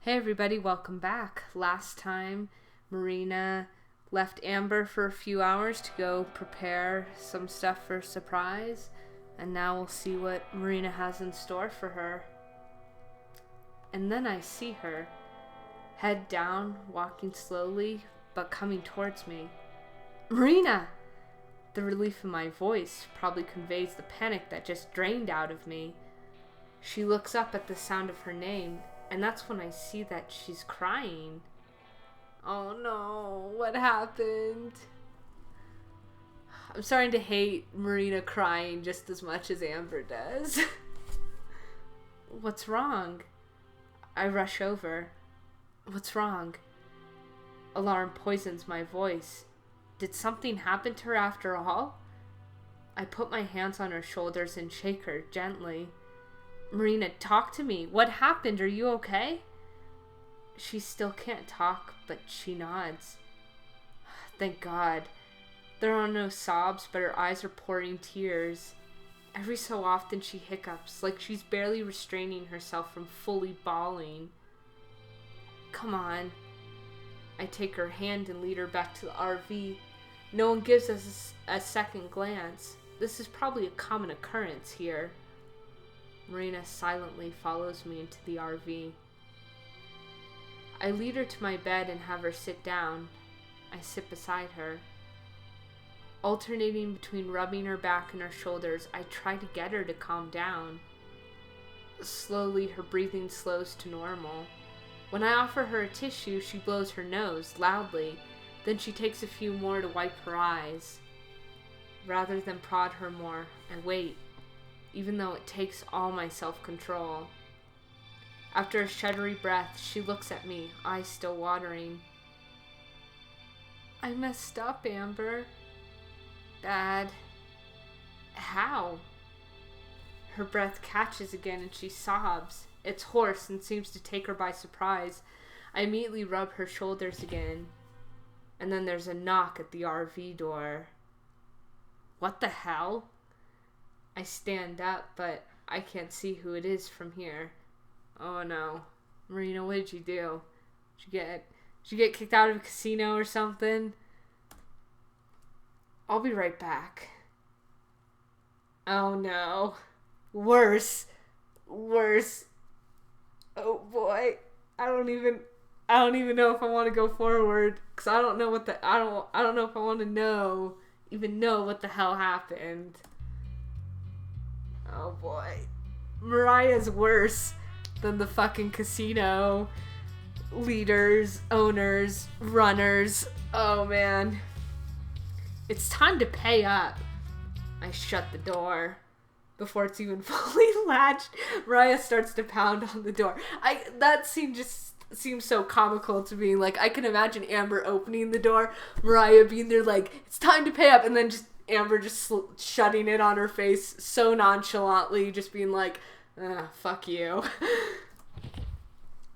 Hey everybody, welcome back. Last time, Marina left Amber for a few hours to go prepare some stuff for a surprise, and now we'll see what Marina has in store for her. And then I see her, head down, walking slowly, but coming towards me. Marina! The relief in my voice probably conveys the panic that just drained out of me. She looks up at the sound of her name, and that's when I see that she's crying. Oh no, what happened? I'm starting to hate Marina crying just as much as Amber does. What's wrong? I rush over. What's wrong? Alarm poisons my voice. Did something happen to her after all? I put my hands on her shoulders and shake her gently. Marina, talk to me. What happened? Are you okay? She still can't talk, but she nods. Thank God. There are no sobs, but her eyes are pouring tears. Every so often she hiccups, like she's barely restraining herself from fully bawling. Come on. I take her hand and lead her back to the RV. No one gives us a second glance. This is probably a common occurrence here. Marina silently follows me into the RV. I lead her to my bed and have her sit down. I sit beside her. Alternating between rubbing her back and her shoulders, I try to get her to calm down. Slowly, her breathing slows to normal. When I offer her a tissue, she blows her nose loudly. Then she takes a few more to wipe her eyes. Rather than prod her more, I wait, even though it takes all my self-control. After a shuddery breath, she looks at me, eyes still watering. I messed up, Amber. Bad. How? Her breath catches again and she sobs. It's hoarse and seems to take her by surprise. I immediately rub her shoulders again. And then there's a knock at the RV door. What the hell? I stand up, but I can't see who it is from here. Oh no. Marina, what did you do? Did you get kicked out of a casino or something? I'll be right back. Oh no. Worse. Oh boy. I don't even know if I want to go forward, because I don't know if I want to even know what the hell happened. Oh boy. Mariah's worse than the fucking casino leaders, owners, runners. Oh man. It's time to pay up. I shut the door. Before it's even fully latched, Mariah starts to pound on the door. That scene just seems so comical to me. Like, I can imagine Amber opening the door, Mariah being there like, it's time to pay up, and then just Amber just shutting it on her face so nonchalantly, just being like, fuck you.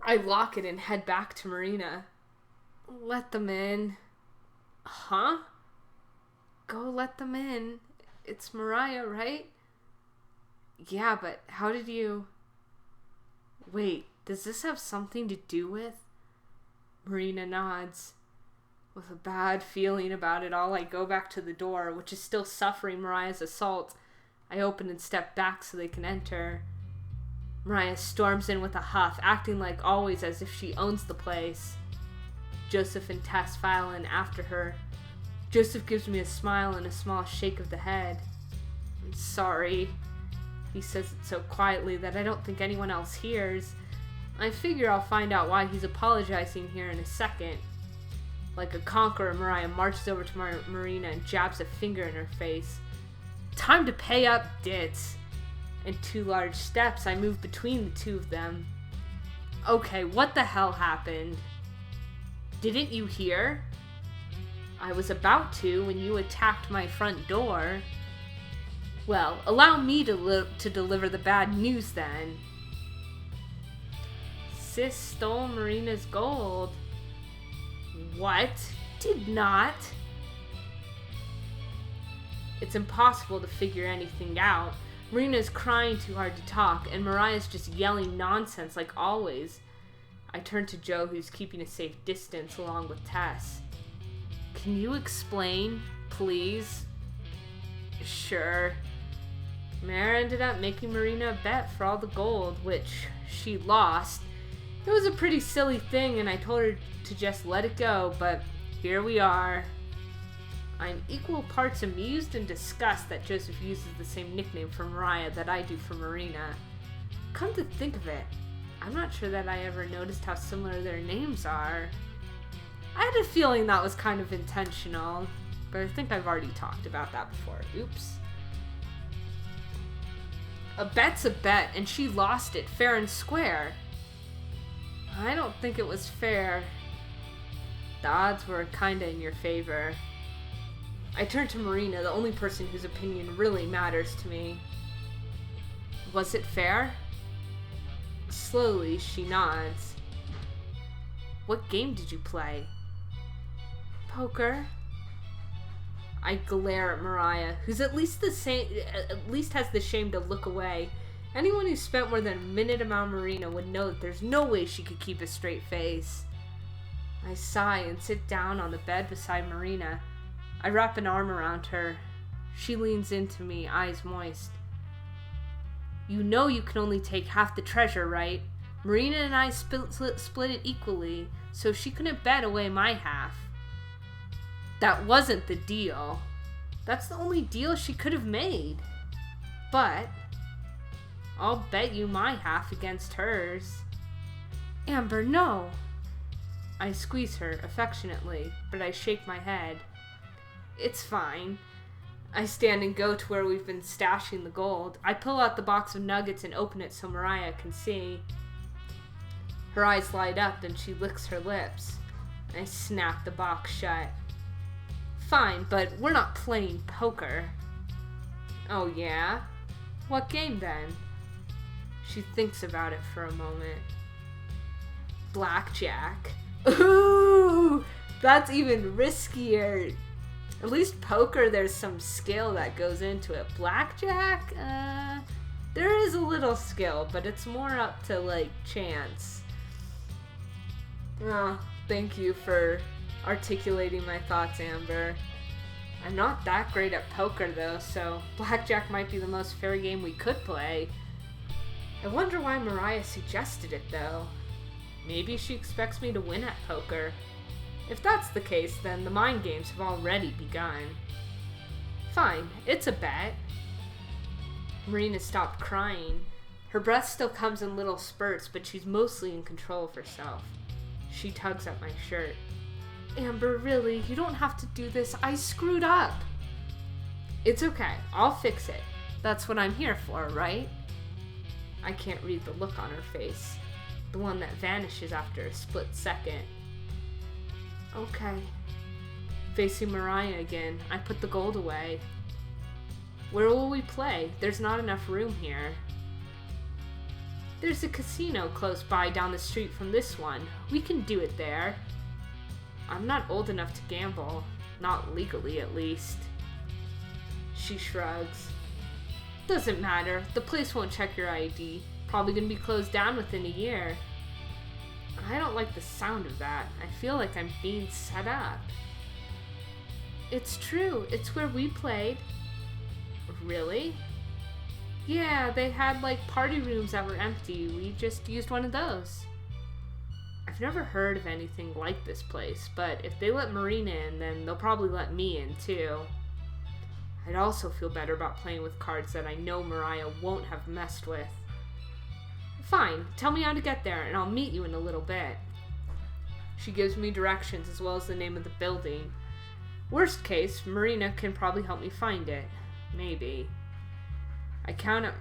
I lock it and head back to Marina. Let them in. Huh? Go let them in. It's Mariah, right? Yeah, but how did you... Wait, does this have something to do with... Marina nods. With a bad feeling about it all, I go back to the door, which is still suffering Mariah's assault. I open and step back so they can enter. Mariah storms in with a huff, acting like always as if she owns the place. Joseph and Tess file in after her. Joseph gives me a smile and a small shake of the head. I'm sorry. He says it so quietly that I don't think anyone else hears. I figure I'll find out why he's apologizing here in a second. Like a conqueror, Mariah marches over to Marina and jabs a finger in her face. Time to pay up, ditz. In 2 large steps, I move between the two of them. Okay, what the hell happened? Didn't you hear? I was about to when you attacked my front door. Well, allow me to deliver the bad news then. Sis stole Marina's gold. What? Did not. It's impossible to figure anything out. Marina's crying too hard to talk, and Mariah's just yelling nonsense like always. I turn to Joe, who's keeping a safe distance along with Tess. Can you explain, please? Sure. Mare ended up making Marina a bet for all the gold, which she lost. It was a pretty silly thing, and I told her to just let it go, but here we are. I'm equal parts amused and disgusted that Joseph uses the same nickname for Mariah that I do for Marina. Come to think of it, I'm not sure that I ever noticed how similar their names are. I had a feeling that was kind of intentional, but I think I've already talked about that before. Oops. A bet's a bet, and she lost it fair and square. I don't think it was fair. The odds were kinda in your favor. I turned to Marina, the only person whose opinion really matters to me. Was it fair? Slowly, she nods. What game did you play? Poker. I glare at Mariah, who's at least has the shame to look away. Anyone who spent more than a minute around Marina would know that there's no way she could keep a straight face. I sigh and sit down on the bed beside Marina. I wrap an arm around her. She leans into me, eyes moist. You know you can only take half the treasure, right? Marina and I split it equally, so she couldn't bet away my half. That wasn't the deal. That's the only deal she could have made. But I'll bet you my half against hers. Amber, no. I squeeze her affectionately, but I shake my head. It's fine. I stand and go to where we've been stashing the gold. I pull out the box of nuggets and open it so Mariah can see. Her eyes light up and she licks her lips. I snap the box shut. Fine, but we're not playing poker. Oh yeah? What game then? She thinks about it for a moment. Blackjack. Ooh! That's even riskier. At least poker, there's some skill that goes into it. Blackjack? There is a little skill, but it's more up to, like, chance. Oh, thank you for articulating my thoughts, Amber. I'm not that great at poker, though, so blackjack might be the most fair game we could play. I wonder why Mariah suggested it, though. Maybe she expects me to win at poker. If that's the case, then the mind games have already begun. Fine, it's a bet. Marina stopped crying. Her breath still comes in little spurts, but she's mostly in control of herself. She tugs at my shirt. Amber, really, you don't have to do this. I screwed up. It's okay. I'll fix it. That's what I'm here for, right? I can't read the look on her face. The one that vanishes after a split second. Okay. Facing Mariah again, I put the gold away. Where will we play? There's not enough room here. There's a casino close by down the street from this one. We can do it there. I'm not old enough to gamble. Not legally, at least. She shrugs. Doesn't matter. The place won't check your ID. Probably gonna be closed down within a year. I don't like the sound of that. I feel like I'm being set up. It's true. It's where we played. Really? Yeah, they had like party rooms that were empty. We just used one of those. I've never heard of anything like this place, but if they let Marina in, then they'll probably let me in too. I'd also feel better about playing with cards that I know Mariah won't have messed with. Fine, tell me how to get there, and I'll meet you in a little bit. She gives me directions as well as the name of the building. Worst case, Marina can probably help me find it. Maybe. I count up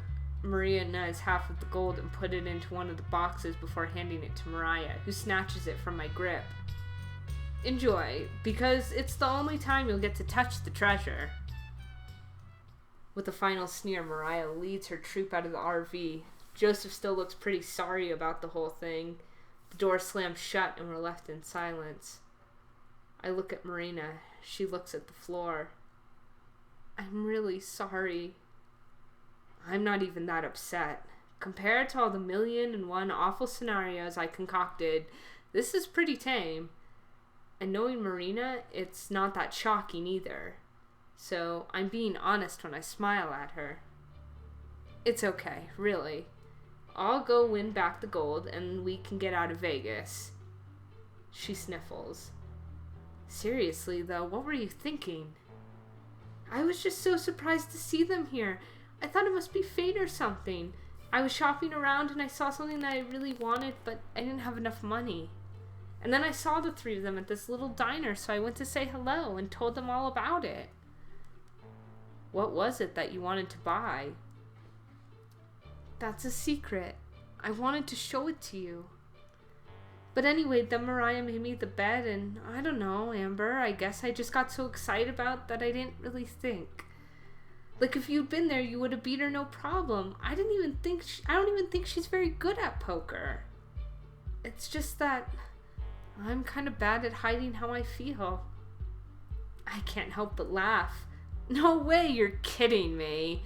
Marina's half of the gold and put it into one of the boxes before handing it to Mariah, who snatches it from my grip. Enjoy, because it's the only time you'll get to touch the treasure. With a final sneer, Mariah leads her troop out of the RV. Joseph still looks pretty sorry about the whole thing. The door slams shut and we're left in silence. I look at Marina. She looks at the floor. I'm really sorry. I'm not even that upset. Compared to all the 1,000,001 awful scenarios I concocted, this is pretty tame. And knowing Marina, it's not that shocking either. So I'm being honest when I smile at her. It's okay, really. I'll go win back the gold and we can get out of Vegas. She sniffles. Seriously, though, what were you thinking? I was just so surprised to see them here. I thought it must be fate or something. I was shopping around and I saw something that I really wanted, but I didn't have enough money. And then I saw the three of them at this little diner, so I went to say hello and told them all about it. What was it that you wanted to buy? That's a secret. I wanted to show it to you. But anyway, then Mariah made me the bed, and I don't know, Amber, I guess I just got so excited about that I didn't really think. Like, if you'd been there, you would have beat her no problem. I don't even think she's very good at poker. It's just that I'm kind of bad at hiding how I feel. I can't help but laugh. No way, you're kidding me.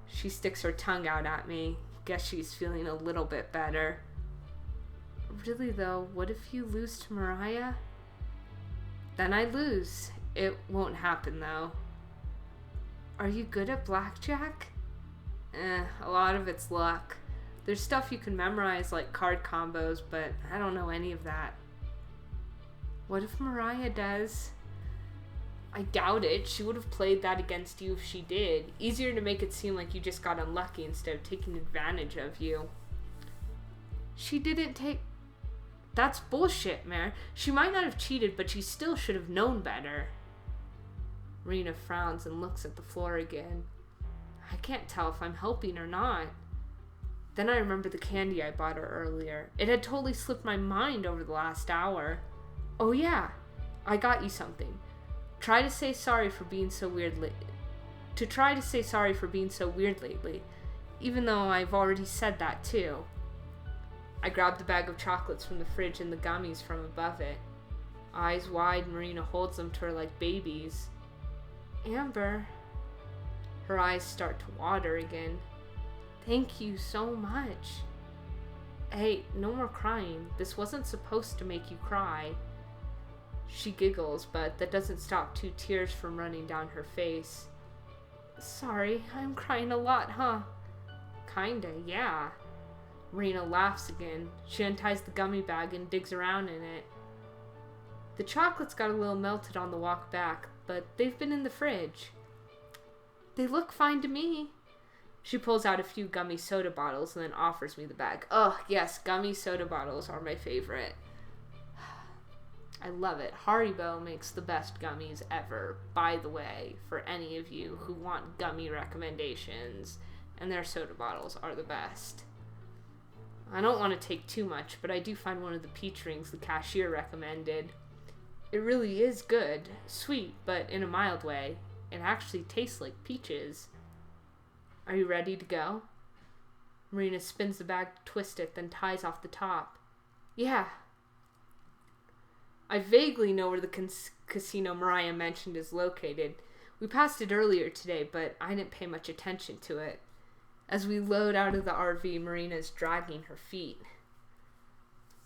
She sticks her tongue out at me. Guess she's feeling a little bit better. Really though, what if you lose to Mariah? Then I lose. It won't happen though. Are you good at blackjack? A lot of it's luck. There's stuff you can memorize like card combos, but I don't know any of that. What if Mariah does? I doubt it. She would have played that against you if she did. Easier to make it seem like you just got unlucky instead of taking advantage of you. She didn't take... That's bullshit, Mare. She might not have cheated, but she still should have known better. Marina frowns and looks at the floor again. I can't tell if I'm helping or not. Then I remember the candy I bought her earlier. It had totally slipped my mind over the last hour. Oh yeah, I got you something. Try to say sorry for being so weird lately. Even though I've already said that too. I grabbed the bag of chocolates from the fridge and the gummies from above it. Eyes wide, Marina holds them to her like babies. Amber. Her eyes start to water again. Thank you so much. Hey, no more crying. This wasn't supposed to make you cry. She giggles, but that doesn't stop 2 tears from running down her face. Sorry, I'm crying a lot, huh? Kinda, yeah. Marina laughs again. She unties the gummy bag and digs around in it. The chocolates got a little melted on the walk back, but they've been in the fridge. They look fine to me. She pulls out a few gummy soda bottles and then offers me the bag. Ugh, yes, gummy soda bottles are my favorite. I love it. Haribo makes the best gummies ever, by the way, for any of you who want gummy recommendations, and their soda bottles are the best. I don't want to take too much, but I do find one of the peach rings the cashier recommended. It really is good. Sweet, but in a mild way. It actually tastes like peaches. Are you ready to go? Marina spins the bag to twist it, then ties off the top. Yeah. I vaguely know where the casino Mariah mentioned is located. We passed it earlier today, but I didn't pay much attention to it. As we load out of the RV, Marina is dragging her feet.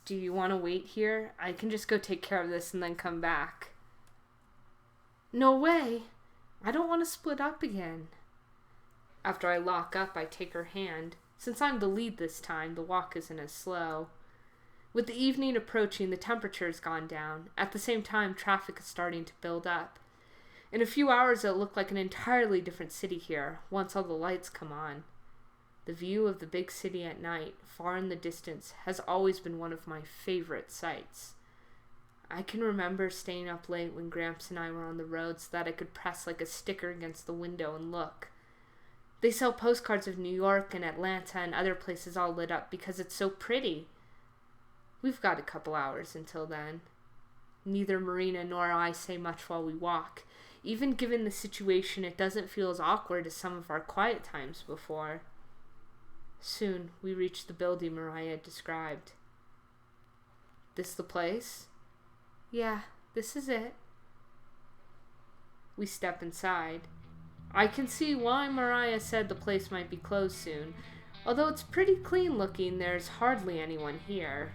Do you want to wait here? I can just go take care of this and then come back. No way. I don't want to split up again. After I lock up, I take her hand. Since I'm the lead this time, the walk isn't as slow. With the evening approaching, the temperature has gone down. At the same time, traffic is starting to build up. In a few hours, it'll look like an entirely different city here, once all the lights come on. The view of the big city at night, far in the distance, has always been one of my favorite sights. I can remember staying up late when Gramps and I were on the road so that I could press like a sticker against the window and look. They sell postcards of New York and Atlanta and other places all lit up because it's so pretty. We've got a couple hours until then. Neither Marina nor I say much while we walk. Even given the situation, it doesn't feel as awkward as some of our quiet times before. Soon, we reach the building Mariah described. This the place? Yeah, this is it. We step inside. I can see why Mariah said the place might be closed soon. Although it's pretty clean looking, there's hardly anyone here.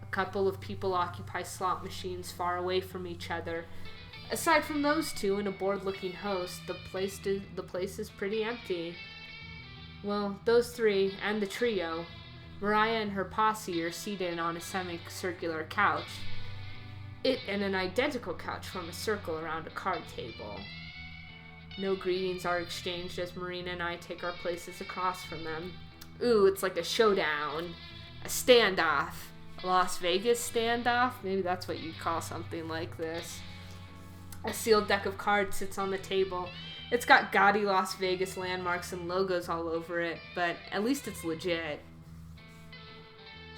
A couple of people occupy slot machines far away from each other. Aside from those two and a bored-looking host, the place is pretty empty. Well, those three and the trio, Mariah and her posse, are seated on a semicircular couch. It and an identical couch form a circle around a card table. No greetings are exchanged as Marina and I take our places across from them. Ooh, it's like a showdown. A standoff. A Las Vegas standoff? Maybe that's what you'd call something like this. A sealed deck of cards sits on the table. It's got gaudy Las Vegas landmarks and logos all over it, but at least it's legit.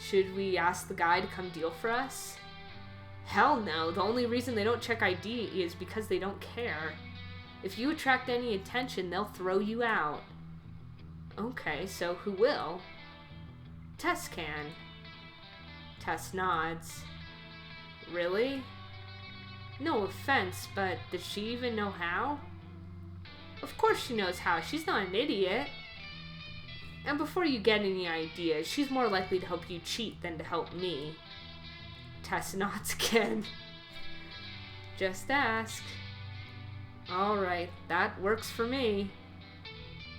Should we ask the guy to come deal for us? Hell no. The only reason they don't check ID is because they don't care. If you attract any attention, they'll throw you out. Okay, so who will? Tess can. Tess nods. Really? No offense, but does she even know how? Of course she knows how. She's not an idiot. And before you get any ideas, she's more likely to help you cheat than to help me. Tess nods again. Just ask. Alright, that works for me.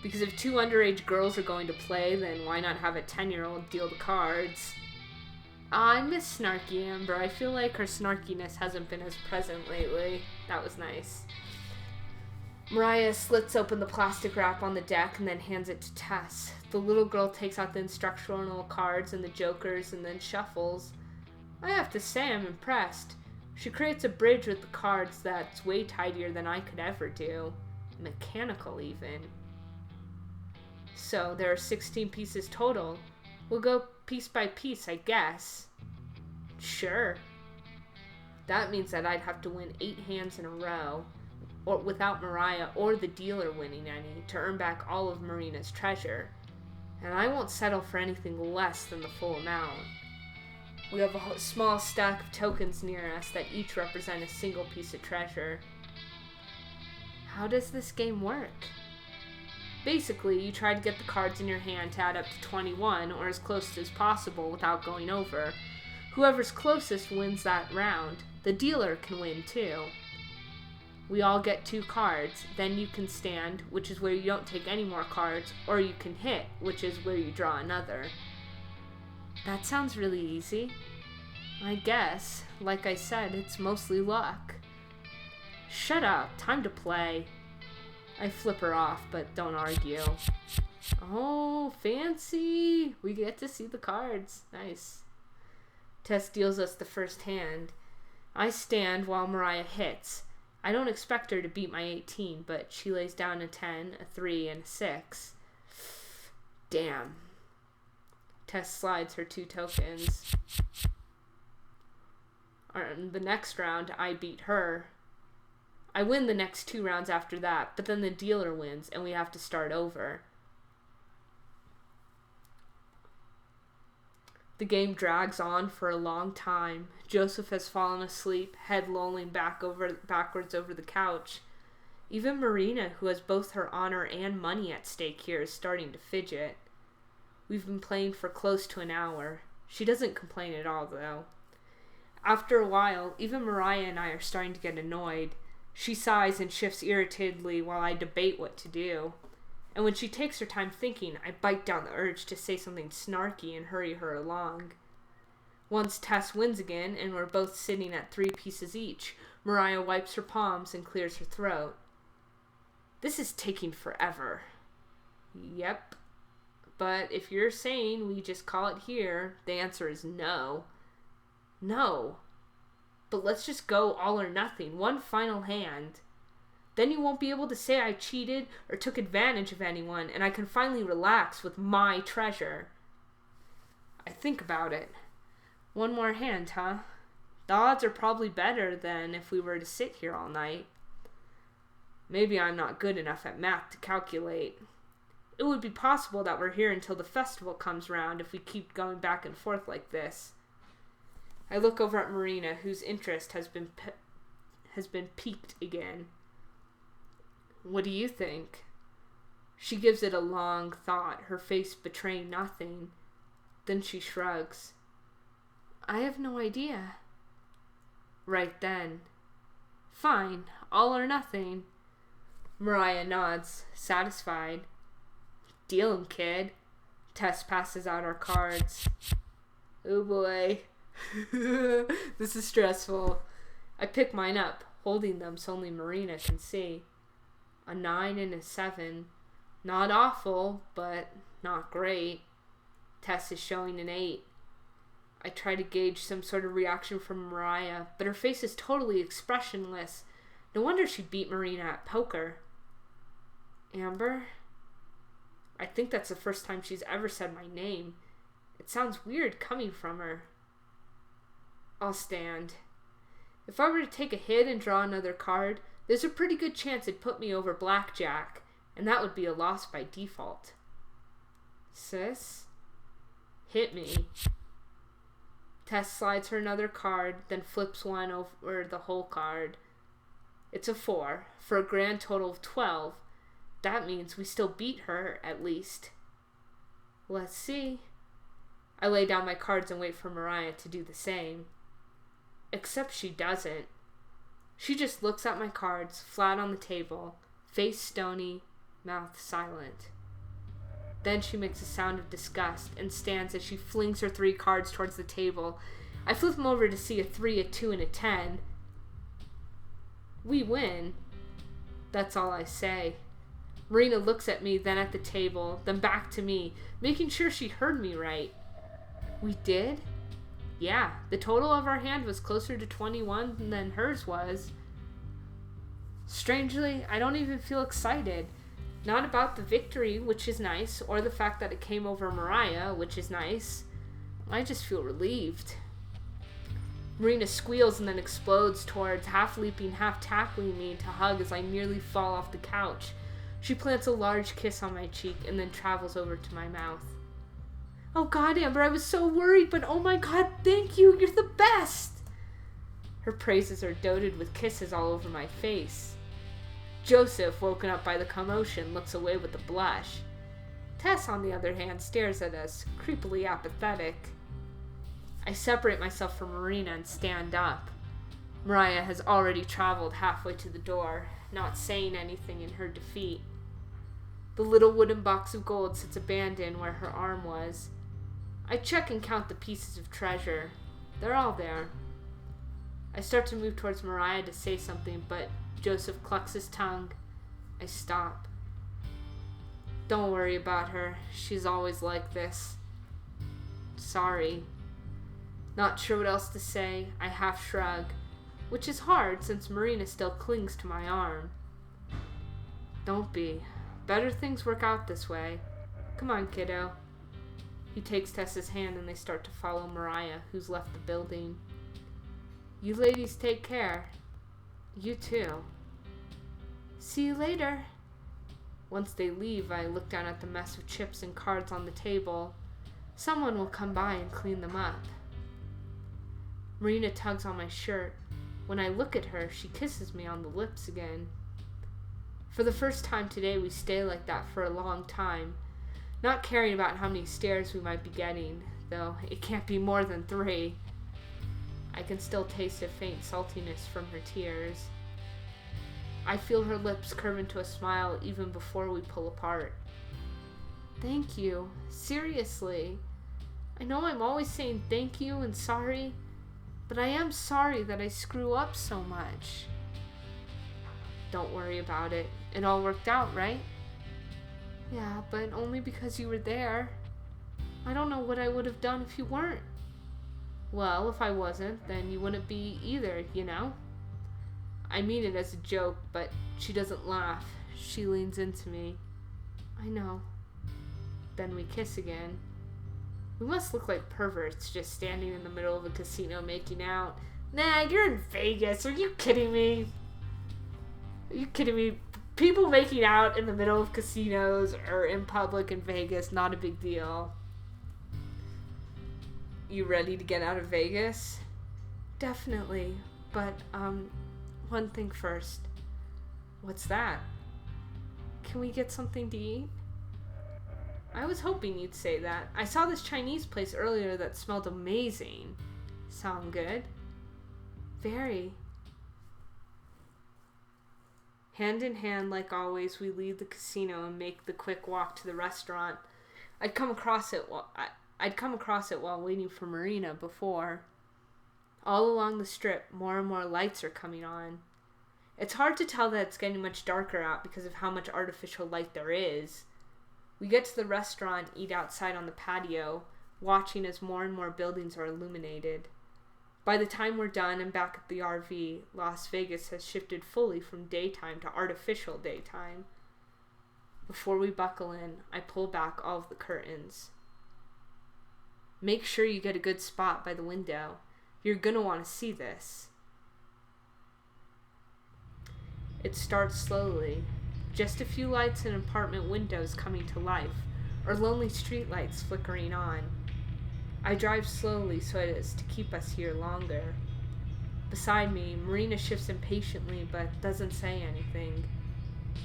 Because if two underage girls are going to play, then why not have a 10-year-old deal the cards? I miss snarky Amber. I feel like her snarkiness hasn't been as present lately. That was nice. Mariah slits open the plastic wrap on the deck and then hands it to Tess. The little girl takes out the instructional cards and the jokers and then shuffles. I have to say I'm impressed. She creates a bridge with the cards that's way tidier than I could ever do. Mechanical, even. So, there are 16 pieces total. We'll go piece by piece, I guess. Sure. That means that I'd have to win 8 hands in a row, or without Mariah or the dealer winning any, to earn back all of Marina's treasure. And I won't settle for anything less than the full amount. We have a small stack of tokens near us that each represent a single piece of treasure. How does this game work? Basically, you try to get the cards in your hand to add up to 21, or as close as possible without going over. Whoever's closest wins that round. The dealer can win too. We all get 2 cards, then you can stand, which is where you don't take any more cards, or you can hit, which is where you draw another. That sounds really easy. I guess. Like I said, it's mostly luck. Shut up. Time to play. I flip her off, but don't argue. Oh, fancy. We get to see the cards. Nice. Tess deals us the first hand. I stand while Mariah hits. I don't expect her to beat my 18, but she lays down a 10, a 3, and a 6. Damn. Tess slides her 2 tokens. In the next round, I beat her. I win the next 2 rounds after that, but then the dealer wins, and we have to start over. The game drags on for a long time. Joseph has fallen asleep, head lolling backwards over the couch. Even Marina, who has both her honor and money at stake here, is starting to fidget. We've been playing for close to an hour. She doesn't complain at all, though. After a while, even Mariah and I are starting to get annoyed. She sighs and shifts irritatedly while I debate what to do. And when she takes her time thinking, I bite down the urge to say something snarky and hurry her along. Once Tess wins again, and we're both sitting at 3 pieces each, Mariah wipes her palms and clears her throat. This is taking forever. Yep. But if you're saying we just call it here, the answer is no. No. But let's just go all or nothing. One final hand. Then you won't be able to say I cheated or took advantage of anyone, and I can finally relax with my treasure. I think about it. One more hand, huh? The odds are probably better than if we were to sit here all night. Maybe I'm not good enough at math to calculate. It would be possible that we're here until the festival comes round if we keep going back and forth like this. I look over at Marina, whose interest has been piqued again. What do you think? She gives it a long thought, her face betraying nothing. Then she shrugs. I have no idea. Right then. Fine, all or nothing. Mariah nods, satisfied. Deal 'em, kid. Tess passes out our cards. Oh boy. This is stressful. I pick mine up, holding them so only Marina can see. A 9 and a 7. Not awful, but not great. Tess is showing an 8. I try to gauge some sort of reaction from Mariah, but her face is totally expressionless. No wonder she beat Marina at poker. Amber? I think that's the first time she's ever said my name. It sounds weird coming from her. I'll stand. If I were to take a hit and draw another card, there's a pretty good chance it'd put me over blackjack, and that would be a loss by default. Sis? Hit me. Tess slides her another card, then flips one over the whole card. It's a 4, for a grand total of 12. That means we still beat her, at least. Let's see. I lay down my cards and wait for Mariah to do the same. Except she doesn't. She just looks at my cards, flat on the table, face stony, mouth silent. Then she makes a sound of disgust and stands as she flings her 3 cards towards the table. I flip them over to see a 3, a 2, and a 10. We win. That's all I say. Marina looks at me, then at the table, then back to me, making sure she heard me right. We did? Yeah, the total of our hand was closer to 21 than hers was. Strangely, I don't even feel excited. Not about the victory, which is nice, or the fact that it came over Mariah, which is nice. I just feel relieved. Marina squeals and then explodes towards, half leaping, half tackling me to hug as I nearly fall off the couch. She plants a large kiss on my cheek and then travels over to my mouth. Oh God, Amber, I was so worried, but oh my God, thank you, you're the best! Her praises are dotted with kisses all over my face. Joseph, woken up by the commotion, looks away with a blush. Tess, on the other hand, stares at us, creepily apathetic. I separate myself from Marina and stand up. Mariah has already traveled halfway to the door, not saying anything in her defeat. The little wooden box of gold sits abandoned where her arm was. I check and count the pieces of treasure. They're all there. I start to move towards Mariah to say something, but Joseph clucks his tongue. I stop. Don't worry about her. She's always like this. Sorry. Not sure what else to say, I half shrug, which is hard since Marina still clings to my arm. Don't be. Better things work out this way. Come on, kiddo. He takes Tessa's hand and they start to follow Mariah, who's left the building. You ladies take care. You too. See you later. Once they leave, I look down at the mess of chips and cards on the table. Someone will come by and clean them up. Marina tugs on my shirt. When I look at her, she kisses me on the lips again. For the first time today, we stay like that for a long time, not caring about how many stares we might be getting, though it can't be more than 3. I can still taste a faint saltiness from her tears. I feel her lips curve into a smile even before we pull apart. Thank you. Seriously. I know I'm always saying thank you and sorry, but I am sorry that I screw up so much. Don't worry about it. It all worked out, right? Yeah, but only because you were there. I don't know what I would have done if you weren't. Well, if I wasn't, then you wouldn't be either, you know? I mean it as a joke, but she doesn't laugh. She leans into me. I know. Then we kiss again. We must look like perverts just standing in the middle of a casino making out. Nah, you're in Vegas. Are you kidding me? Are you kidding me? People making out in the middle of casinos or in public in Vegas, not a big deal. You ready to get out of Vegas? Definitely. But, one thing first. What's that? Can we get something to eat? I was hoping you'd say that. I saw this Chinese place earlier that smelled amazing. Sound good? Very. Hand in hand, like always, we leave the casino and make the quick walk to the restaurant. I'd come across it while waiting for Marina before. All along the strip, more and more lights are coming on. It's hard to tell that it's getting much darker out because of how much artificial light there is. We get to the restaurant, eat outside on the patio, watching as more and more buildings are illuminated. By the time we're done and back at the RV, Las Vegas has shifted fully from daytime to artificial daytime. Before we buckle in, I pull back all of the curtains. Make sure you get a good spot by the window. You're gonna want to see this. It starts slowly. Just a few lights in apartment windows coming to life, or lonely streetlights flickering on. I drive slowly so as to keep us here longer. Beside me, Marina shifts impatiently but doesn't say anything.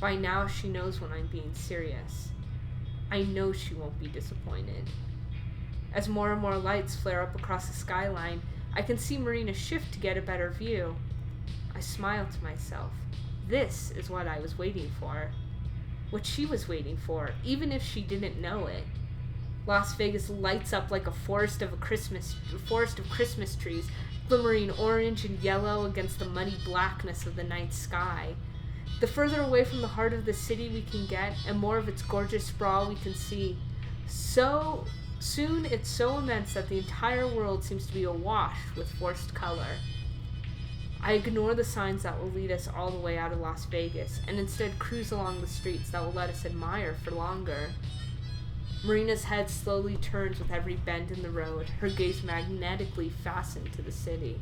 By now she knows when I'm being serious. I know she won't be disappointed. As more and more lights flare up across the skyline, I can see Marina shift to get a better view. I smile to myself. This is what I was waiting for. What she was waiting for, even if she didn't know it. Las Vegas lights up like a forest of Christmas trees, glimmering orange and yellow against the muddy blackness of the night sky. The further away from the heart of the city we can get, and more of its gorgeous sprawl we can see. So soon it's so immense that the entire world seems to be awash with forced color. I ignore the signs that will lead us all the way out of Las Vegas, and instead cruise along the streets that will let us admire for longer. Marina's head slowly turns with every bend in the road, her gaze magnetically fastened to the city.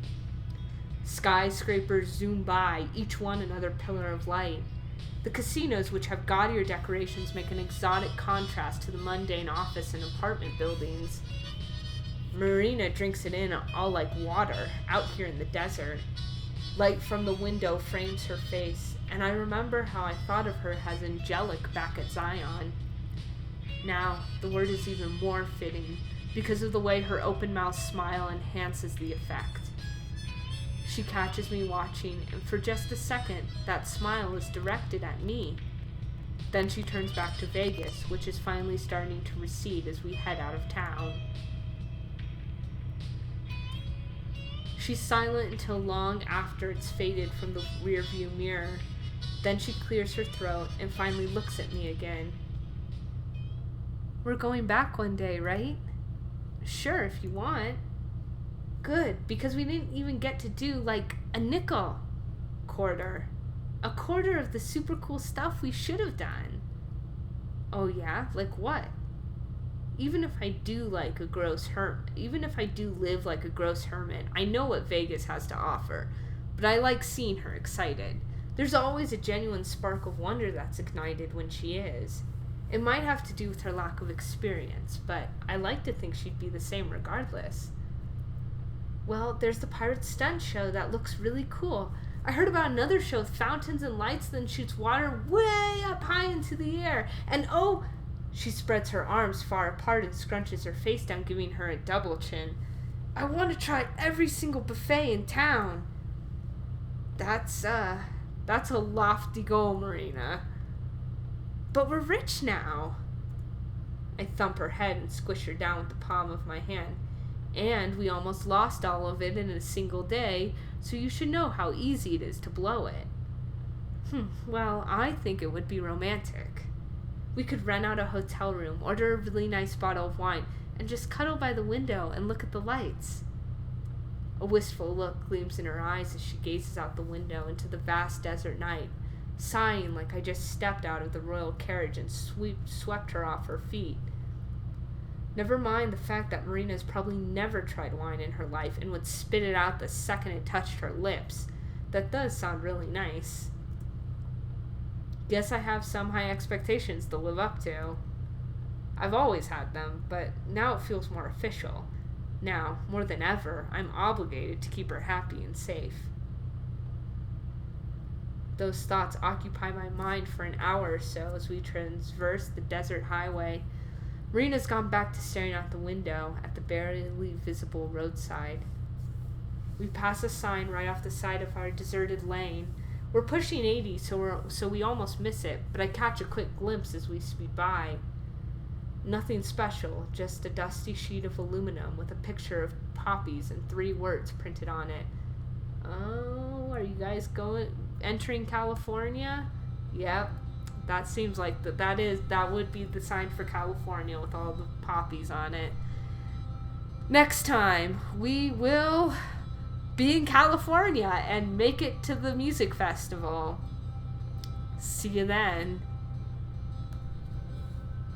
Skyscrapers zoom by, each one another pillar of light. The casinos, which have gaudier decorations, make an exotic contrast to the mundane office and apartment buildings. Marina drinks it in all like water, out here in the desert. Light from the window frames her face, and I remember how I thought of her as angelic back at Zion. Now, the word is even more fitting, because of the way her open-mouthed smile enhances the effect. She catches me watching, and for just a second, that smile is directed at me. Then she turns back to Vegas, which is finally starting to recede as we head out of town. She's silent until long after it's faded from the rearview mirror. Then she clears her throat and finally looks at me again. We're going back one day, right? Sure, if you want. Good, because we didn't even get to do, like, a nickel quarter. A quarter of the super cool stuff we should have done. Oh yeah? Like what? Even if I do live like a gross hermit, I know what Vegas has to offer, but I like seeing her excited. There's always a genuine spark of wonder that's ignited when she is. It might have to do with her lack of experience, but I like to think she'd be the same regardless. Well, there's the pirate stunt show that looks really cool. I heard about another show with fountains and lights that shoots water way up high into the air. And oh, she spreads her arms far apart and scrunches her face down, giving her a double chin. I want to try every single buffet in town. That's a lofty goal, Marina. But we're rich now. I thump her head and squish her down with the palm of my hand. And we almost lost all of it in a single day, so you should know how easy it is to blow it. Well, I think it would be romantic. We could rent out a hotel room, order a really nice bottle of wine, and just cuddle by the window and look at the lights. A wistful look gleams in her eyes as she gazes out the window into the vast desert night, sighing like I just stepped out of the royal carriage and swept her off her feet. Never mind the fact that Marina's probably never tried wine in her life and would spit it out the second it touched her lips. That does sound really nice. Guess I have some high expectations to live up to. I've always had them, but now it feels more official. Now, more than ever, I'm obligated to keep her happy and safe. Those thoughts occupy my mind for an hour or so as we traverse the desert highway. Marina's gone back to staring out the window at the barely visible roadside. We pass a sign right off the side of our deserted lane. We're pushing 80, so we almost miss it, but I catch a quick glimpse as we speed by. Nothing special, just a dusty sheet of aluminum with a picture of poppies and 3 words printed on it. Oh, are you guys entering California? Yep. That seems like that would be the sign for California with all the poppies on it. Next time, we will be in California and make it to the music festival. See you then.